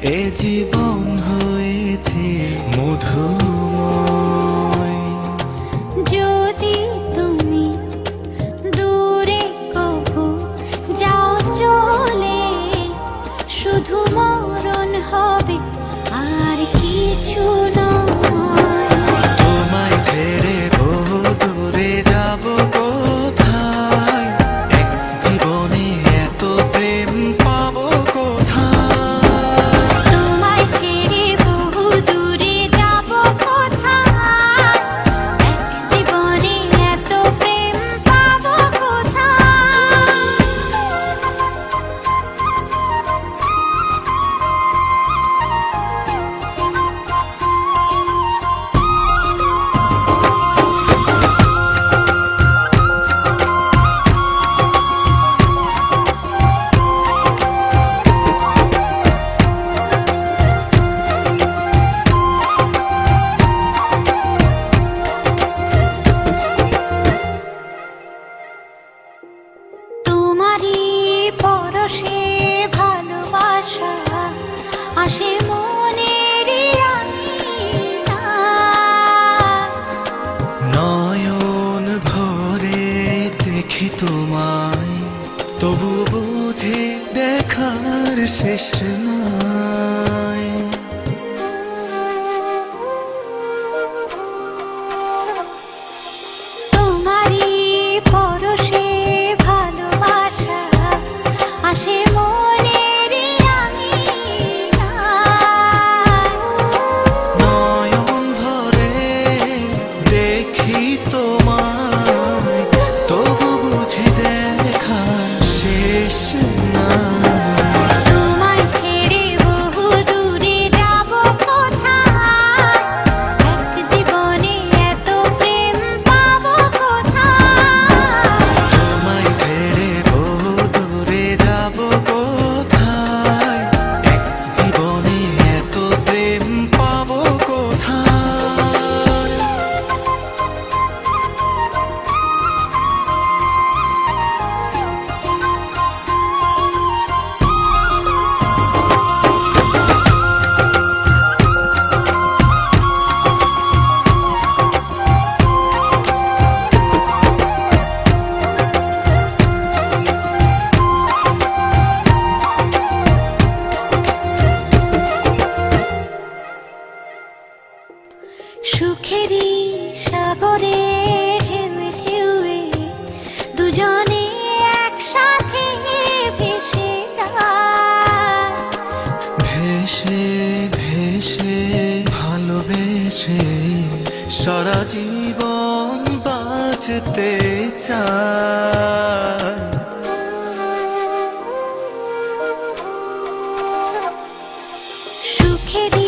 এ জীবন হয়েছে মধুময়। যদি তুমি দূরে কবু যাও চলে, শুধু মরণ হবে আর কিছু নয়। তোমায় ছেড়ে বহু দূরে যাব কোথায়, এক জীবনে এত প্রেম পাবো কোথায়। তোমায় ছেড়ে বহু দূরে যাব কোথায়, এক জীবনে এত প্রেম পাবো কোথায়। তোমারই পরশে ভালোবাসা আসে মনের নয়ন ভরে দেখি তোমায়, তবু বুঝি দেখার শেষ নাই। তোমারই পরশে ভালোবাসা আসে মনের নয়ন ভরে দেখি তোমায়, তবু বুঝি দেখার শেষ নাই। তোমায় ছেড়ে বহু দূরে যাব কোথায়, এক জীবনে এত প্রেম পাবো কোথায়। তোমায় ছেড়ে বহু দূরে যাব কোথায়, এক জীবনে এত প্রেম পাবো কোথায়। সুখেরই সাগরে ঢেউয়ে ঢেউয়ে দুজনে একসাথে ভেসে যায়। ভেসে ভেসে ভালোবেসে সারা জীবন বাঁচতে চায়। সুখেরই